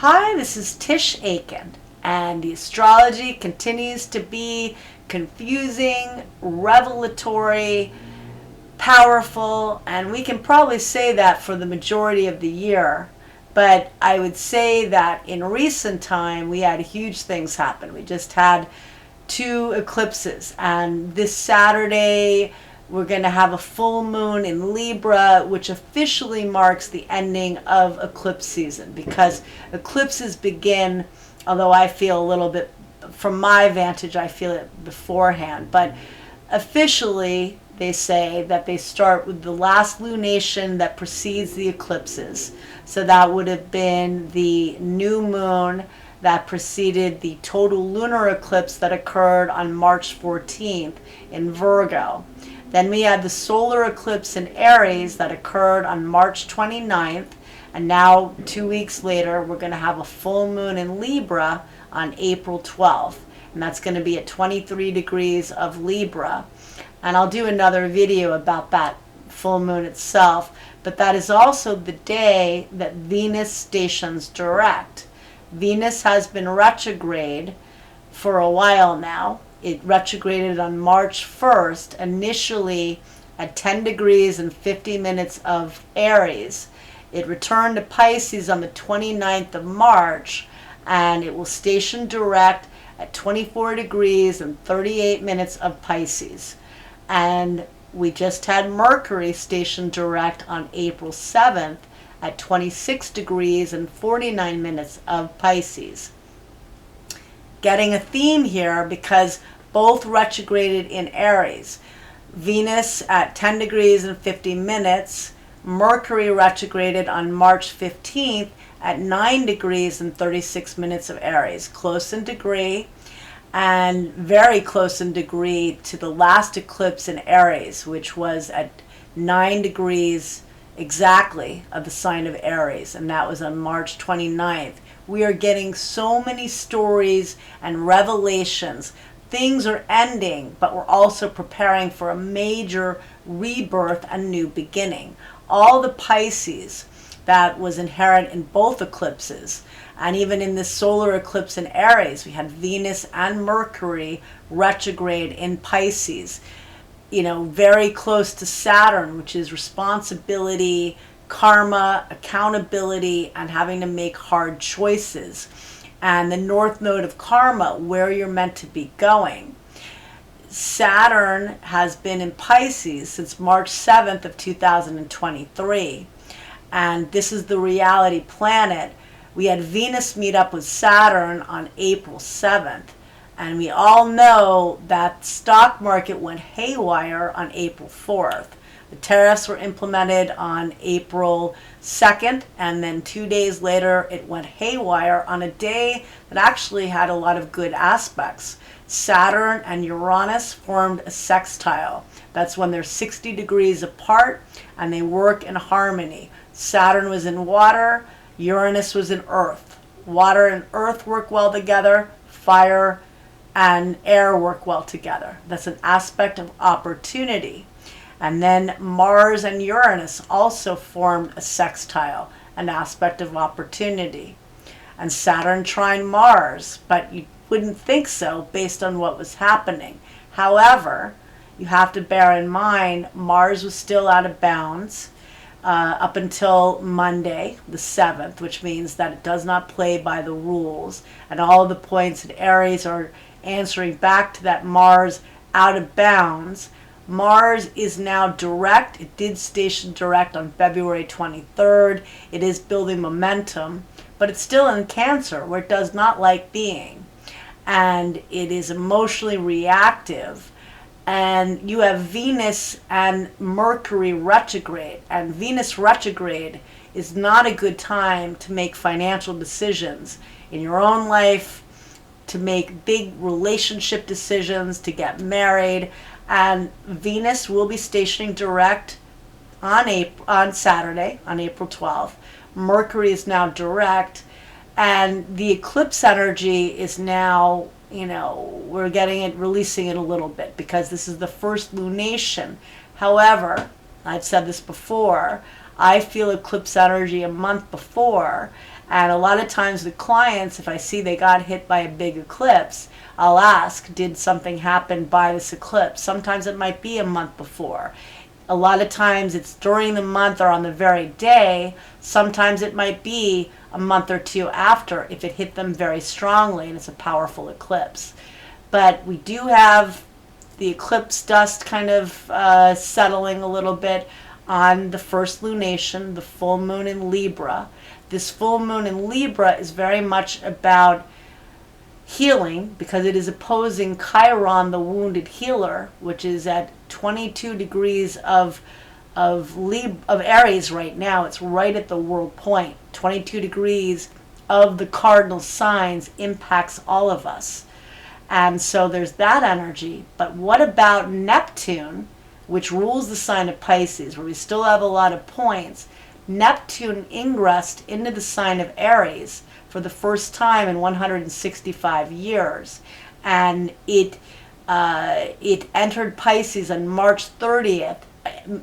Hi, this is Tish Aiken, and the astrology continues to be confusing, revelatory, powerful, and we can probably say that for the majority of the year. But I would say that in recent time, we had huge things happen. We just had two eclipses, and this Saturday, we're going to have a full moon in Libra, which officially marks the ending of eclipse season, because eclipses begin, although I feel a little bit, from my vantage, I feel it beforehand. But officially, they say that they start with the last lunation that precedes the eclipses. So that would have been the new moon that preceded the total lunar eclipse that occurred on March 14th in Virgo. Then we had the solar eclipse in Aries that occurred on March 29th. And now, 2 weeks later, we're going to have a full moon in Libra on April 12th. And that's going to be at 23 degrees of Libra. And I'll do another video about that full moon itself. But that is also the day that Venus stations direct. Venus has been retrograde for a while now. It retrograded on March 1st, initially at 10 degrees and 50 minutes of Aries. It returned to Pisces on the 29th of March, and it will station direct at 24 degrees and 38 minutes of Pisces. And we just had Mercury station direct on April 7th at 26 degrees and 49 minutes of Pisces. Getting a theme here because both retrograded in Aries. Venus at 10 degrees and 50 minutes, Mercury retrograded on March 15th at 9 degrees and 36 minutes of Aries, close in degree, and very close in degree to the last eclipse in Aries, which was at 9 degrees exactly of the sign of Aries, and that was on March 29th. We are getting so many stories and revelations. Things are ending, but we're also preparing for a major rebirth and new beginning. All the Pisces that was inherent in both eclipses, and even in this solar eclipse in Aries, we had Venus and Mercury retrograde in Pisces, very close to Saturn, which is responsibility, karma, accountability, and having to make hard choices. And the north node of karma, where you're meant to be going. Saturn has been in Pisces since March 7th of 2023. And this is the reality planet. We had Venus meet up with Saturn on April 7th. And we all know that the stock market went haywire on April 4th. The tariffs were implemented on April 2nd, and then 2 days later it went haywire on a day that actually had a lot of good aspects. Saturn and Uranus formed a sextile. That's when they're 60 degrees apart and they work in harmony. Saturn was in water, Uranus was in earth. Water and earth work well together, fire and air work well together. That's an aspect of opportunity. And then Mars and Uranus also formed a sextile, an aspect of opportunity. And Saturn trine Mars, but you wouldn't think so based on what was happening. However, you have to bear in mind Mars was still out of bounds up until Monday, the 7th, which means that it does not play by the rules. And all of the points in Aries are answering back to that Mars out of bounds. Mars is now direct. It did station direct on February 23rd. It is building momentum, but it's still in Cancer, where it does not like being. And it is emotionally reactive. And you have Venus and Mercury retrograde. And Venus retrograde is not a good time to make financial decisions in your own life, to make big relationship decisions, to get married. And Venus will be stationing direct on Saturday, on April 12th. Mercury is now direct. And the eclipse energy is now, we're getting it, releasing it a little bit, because this is the first lunation. However, I've said this before, I feel eclipse energy a month before, And a lot of times the clients, if I see they got hit by a big eclipse, I'll ask, did something happen by this eclipse? Sometimes it might be a month before. A lot of times it's during the month or on the very day. Sometimes it might be a month or two after if it hit them very strongly and it's a powerful eclipse. But we do have the eclipse dust kind of settling a little bit on the first lunation, the full moon in Libra. This full moon in Libra is very much about healing because it is opposing Chiron, the wounded healer, which is at 22 degrees of Aries right now. It's right at the world point. 22 degrees of the cardinal signs impacts all of us. And so there's that energy. But what about Neptune, which rules the sign of Pisces, where we still have a lot of points? Neptune ingressed into the sign of Aries for the first time in 165 years. And it entered Pisces on March 30th,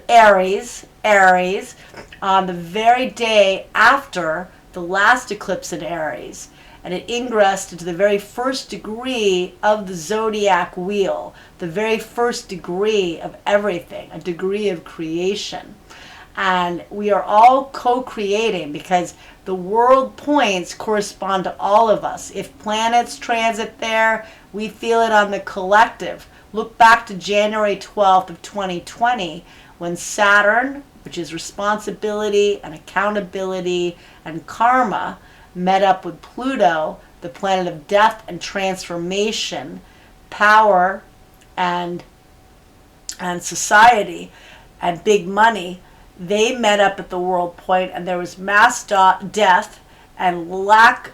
Aries, on the very day after the last eclipse in Aries. And it ingressed into the very first degree of the zodiac wheel, the very first degree of everything, a degree of creation. And we are all co-creating because the world points correspond to all of us. If planets transit there, we feel it on the collective. Look back to January 12th of 2020 when Saturn, which is responsibility and accountability and karma, met up with Pluto, the planet of death and transformation, power and society and big money. They met up at the world point, and there was mass death and loss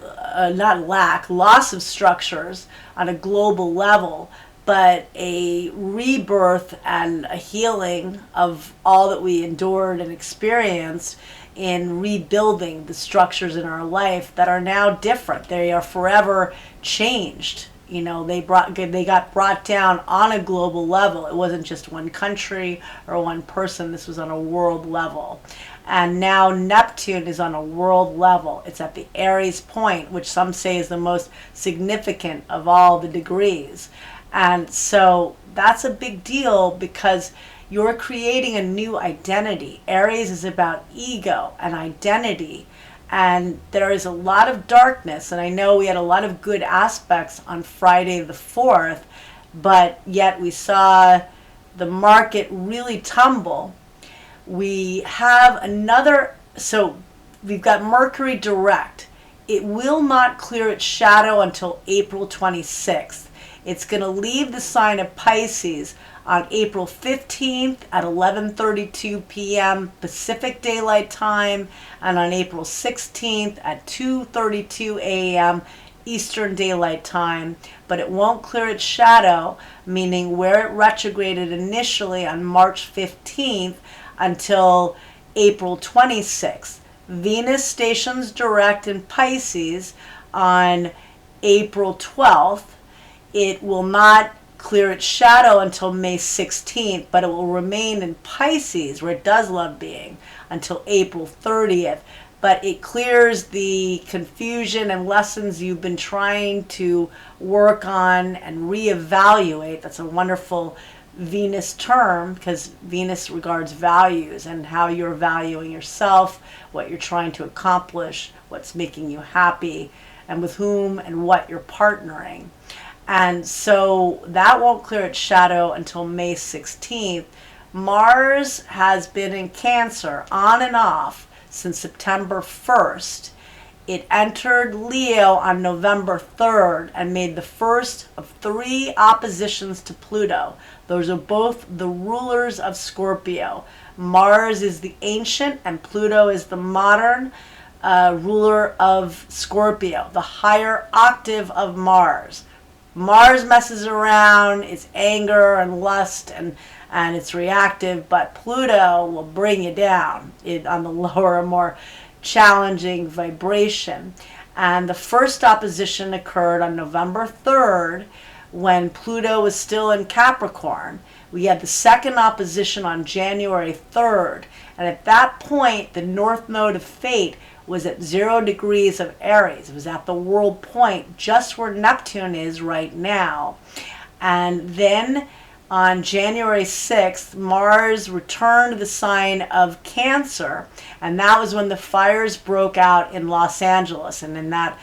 of structures on a global level, but a rebirth and a healing of all that we endured and experienced in rebuilding the structures in our life that are now different. They are forever changed. You know, they got brought down on a global level. It wasn't just one country or one person. This was on a world level. And now Neptune is on a world level. It's at the Aries point, which some say is the most significant of all the degrees. And so that's a big deal because you're creating a new identity. Aries is about ego and identity. And there is a lot of darkness. And I know we had a lot of good aspects on Friday the 4th, but yet we saw the market really tumble. We have so we've got Mercury direct. It will not clear its shadow until April 26th. It's going to leave the sign of Pisces on April 15th at 11:32 p.m. Pacific Daylight Time, and on April 16th at 2:32 a.m. Eastern Daylight Time. But it won't clear its shadow, meaning where it retrograded initially on March 15th until April 26th. Venus stations direct in Pisces on April 12th. It will not clear its shadow until May 16th, but it will remain in Pisces, where it does love being, until April 30th. But it clears the confusion and lessons you've been trying to work on and reevaluate. That's a wonderful Venus term because Venus regards values and how you're valuing yourself, what you're trying to accomplish, what's making you happy, and with whom and what you're partnering. And so that won't clear its shadow until May 16th. Mars has been in Cancer on and off since September 1st. It entered Leo on November 3rd and made the first of 3 oppositions to Pluto. Those are both the rulers of Scorpio. Mars is the ancient and Pluto is the modern ruler of Scorpio, the higher octave of Mars. Mars messes around, it's anger and lust and it's reactive, but Pluto will bring you down on the lower, more challenging vibration. And the first opposition occurred on November 3rd when Pluto was still in Capricorn. We had the second opposition on January 3rd. And at that point, the North Node of Fate was at 0 degrees of Aries. It was at the world point, just where Neptune is right now. And then on January 6th, Mars returned to the sign of Cancer, and that was when the fires broke out in Los Angeles and in that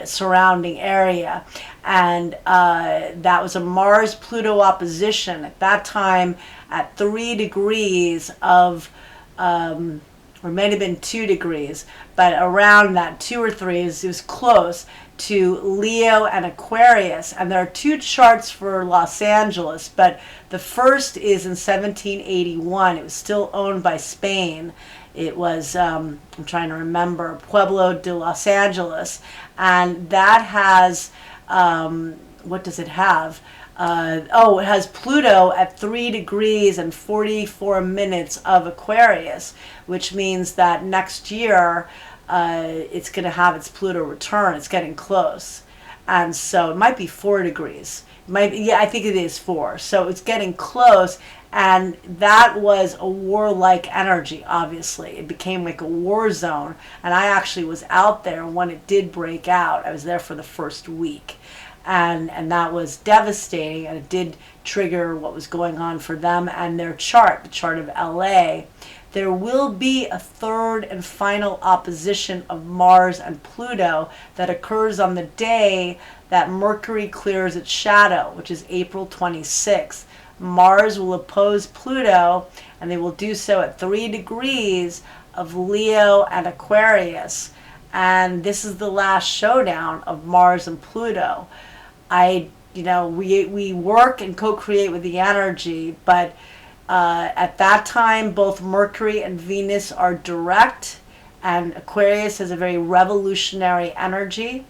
surrounding area. And that was a Mars-Pluto opposition at that time at 3 degrees of, or it might have been 2 degrees, but around that 2 or 3, it was close to Leo and Aquarius. And there are 2 charts for Los Angeles, but the first is in 1781. It was still owned by Spain. It was, I'm trying to remember, Pueblo de Los Angeles. And that has, what does it have? It has Pluto at 3 degrees and 44 minutes of Aquarius, which means that next year it's going to have its Pluto return. It's getting close. And so it might be 4 degrees. I think it is 4. So it's getting close. And that was a warlike energy, obviously. It became like a war zone. And I actually was out there when it did break out. I was there for the first week. And that was devastating. And it did trigger what was going on for them and their chart, the chart of LA. There will be a third and final opposition of Mars and Pluto that occurs on the day that Mercury clears its shadow, which is April 26th. Mars will oppose Pluto, and they will do so at 3 degrees of Leo and Aquarius. And this is the last showdown of Mars and Pluto. We work and co-create with the energy, but at that time, both Mercury and Venus are direct, and Aquarius has a very revolutionary energy.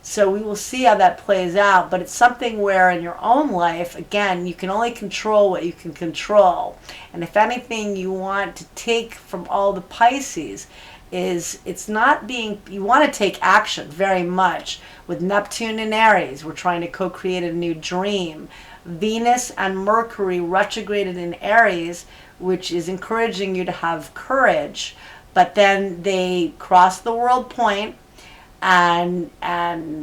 So we will see how that plays out, but it's something where in your own life, again, you can only control what you can control. And if anything you want to take from all the Pisces is you want to take action very much. With Neptune and Aries, we're trying to co-create a new dream. Venus and Mercury retrograded in Aries, which is encouraging you to have courage, but then they cross the world point and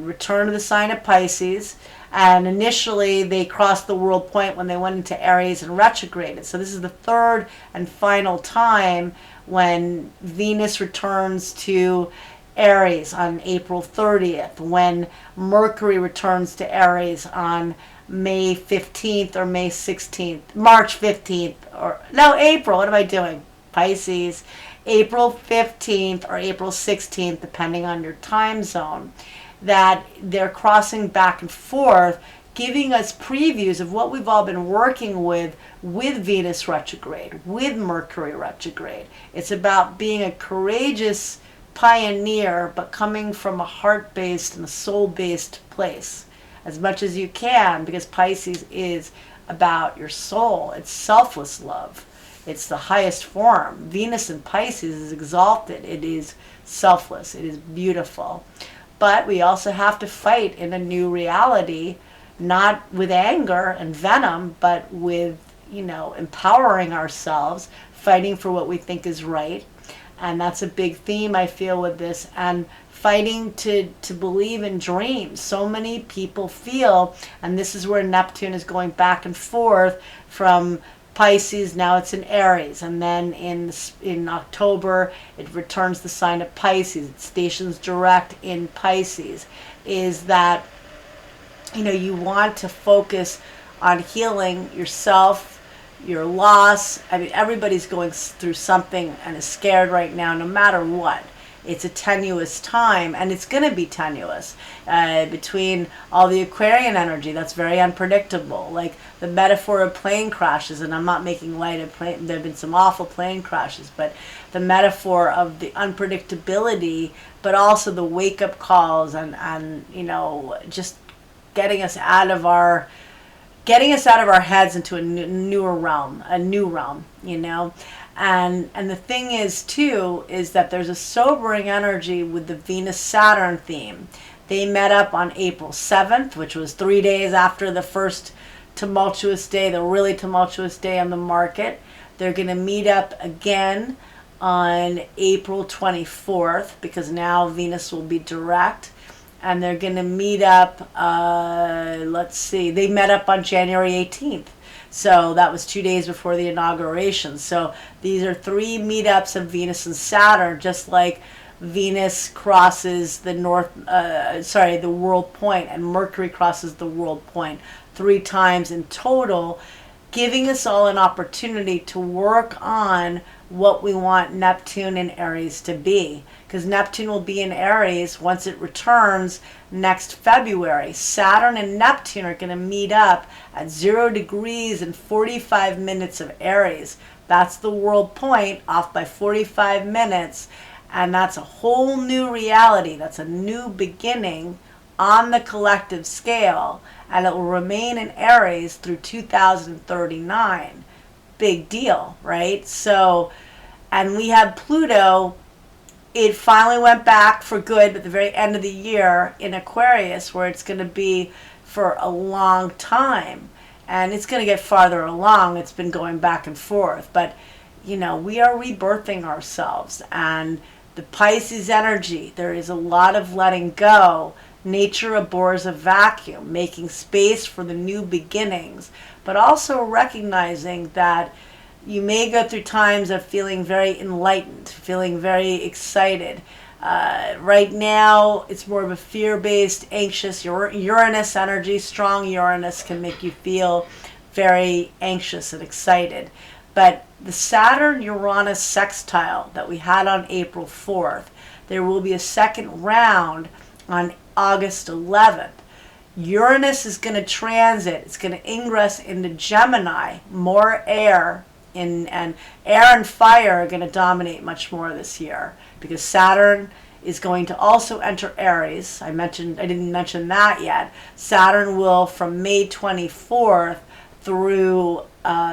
return to the sign of Pisces. And initially they crossed the world point when they went into Aries and retrograded. So this is the third and final time when Venus returns to Aries on April 30th, when Mercury returns to Aries on May 15th or May 16th, March 15th, April, what am I doing? Pisces, April 15th or April 16th, depending on your time zone, that they're crossing back and forth, giving us previews of what we've all been working with Venus retrograde, with Mercury retrograde. It's about being a courageous pioneer, but coming from a heart-based and a soul-based place as much as you can, because Pisces is about your soul. It's selfless love. It's the highest form. Venus in Pisces is exalted. It is selfless. It is beautiful. But we also have to fight in a new reality, not with anger and venom, but with, empowering ourselves, fighting for what we think is right. And that's a big theme I feel with this. And fighting to believe in dreams. So many people feel, and this is where Neptune is going back and forth from Pisces, now it's in Aries, and then in October it returns the sign of Pisces. It stations direct in Pisces. Is that you want to focus on healing yourself, your loss. I mean, everybody's going through something and is scared right now, no matter what. It's a tenuous time, and it's going to be tenuous between all the Aquarian energy that's very unpredictable, like the metaphor of plane crashes. And I'm not making light of plane. There have been some awful plane crashes, but the metaphor of the unpredictability, but also the wake-up calls and just getting us out of our heads into a new realm. And the thing is, too, is that there's a sobering energy with the Venus-Saturn theme. They met up on April 7th, which was 3 days after the first tumultuous day, the really tumultuous day on the market. They're going to meet up again on April 24th, because now Venus will be direct. And they're going to meet up, let's see, they met up on January 18th. So that was 2 days before the inauguration. So these are 3 meetups of Venus and Saturn, just like Venus crosses the the world point, and Mercury crosses the world point 3 times in total, giving us all an opportunity to work on what we want Neptune in Aries to be. Because Neptune will be in Aries once it returns next February. Saturn and Neptune are going to meet up at 0 degrees and 45 minutes of Aries. That's the world point, off by 45 minutes. And that's a whole new reality. That's a new beginning on the collective scale. And it will remain in Aries through 2039. Big deal, right? So, and we have Pluto. It finally went back for good at the very end of the year in Aquarius, where it's going to be for a long time. And it's going to get farther along. It's been going back and forth. But, you know, we are rebirthing ourselves. And the Pisces energy, there is a lot of letting go. Nature abhors a vacuum, making space for the new beginnings, but also recognizing that you may go through times of feeling very enlightened, feeling very excited. Right now, it's more of a fear-based, anxious Uranus energy. Strong Uranus can make you feel very anxious and excited. But the Saturn-Uranus sextile that we had on April 4th, there will be a second round on August 11th. Uranus is going to transit. It's going to ingress into Gemini, more air. And air and fire are going to dominate much more this year, because Saturn is going to also enter Aries. I didn't mention that yet. Saturn will, from May 24th through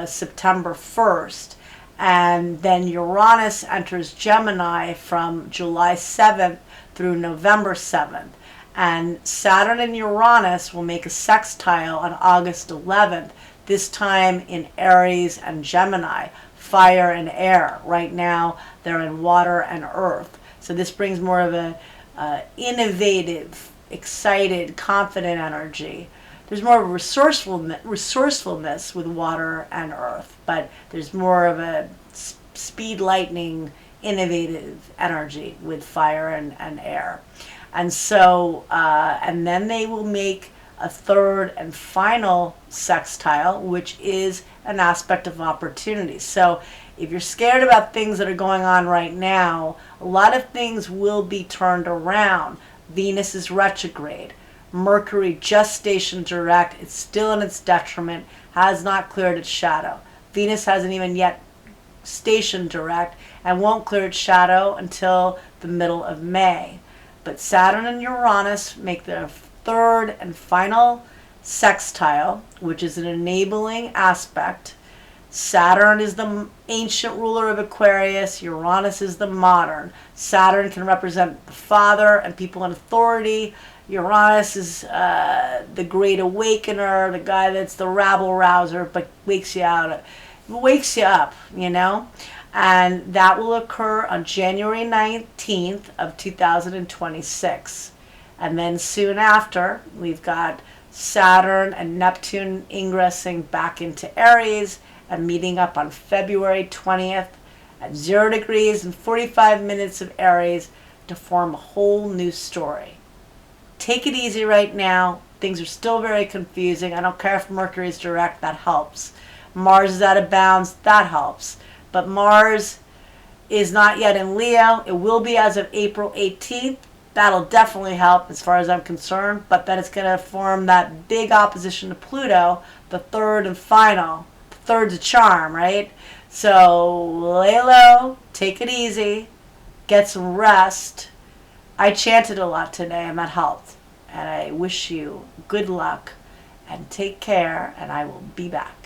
September 1st. And then Uranus enters Gemini from July 7th through November 7th. And Saturn and Uranus will make a sextile on August 11th, this time in Aries and Gemini, fire and air. Right now, they're in water and earth. So this brings more of a innovative, excited, confident energy. There's more of a resourcefulness with water and earth, but there's more of a speed, lightning, innovative energy with fire and air. And so, and then they will make a third and final sextile, which is an aspect of opportunity. So if you're scared about things that are going on right now, a lot of things will be turned around. Venus is retrograde. Mercury just stationed direct. It's still in its detriment, has not cleared its shadow. Venus hasn't even yet stationed direct and won't clear its shadow until the middle of May. But Saturn and Uranus make their third and final sextile, which is an enabling aspect. Saturn is the ancient ruler of Aquarius. Uranus is the modern. Saturn can represent the father and people in authority. Uranus is the great awakener, the guy that's the rabble rouser, but wakes you up, you know. And that will occur on January 19th of 2026. And then soon after, we've got Saturn and Neptune ingressing back into Aries and meeting up on February 20th at 0 degrees and 45 minutes of Aries to form a whole new story. Take it easy right now. Things are still very confusing. I don't care if Mercury is direct, that helps. Mars is out of bounds, that helps. But Mars is not yet in Leo. It will be as of April 18th. That'll definitely help as far as I'm concerned. But then it's going to form that big opposition to Pluto, the third and final. The third's a charm, right? So lay low, take it easy, get some rest. I chanted a lot today and that helped. And I wish you good luck and take care, and I will be back.